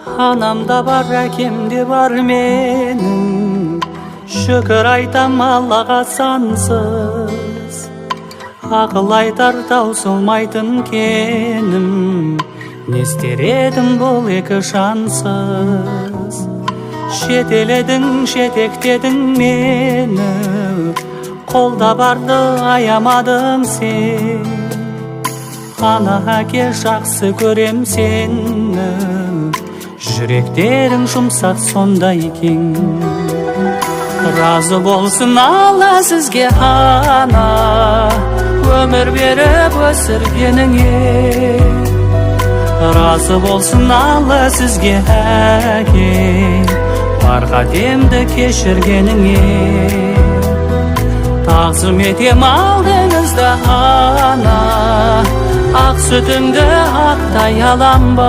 Анамда бар, әкемде бар менің, шүкір айтам Аллаға сансыз. Ақыл айтар таусылмайтын кенім, не істер едім бұл екі шансыз. Шетеледің, жетектедің мені, қолда барды аямадың сен. Ана әке жақсы көрем сені, жүректерің жұмсақ сондай кең. Разы болсын Алла сізге ана, өмір беріп өсіргеніңе. Разы болсын Алла сізге әке, бар қатемді кешіргеніңе. Тағзым етем алдыңызда ана, ақ сүтіңді ақтай алам ба?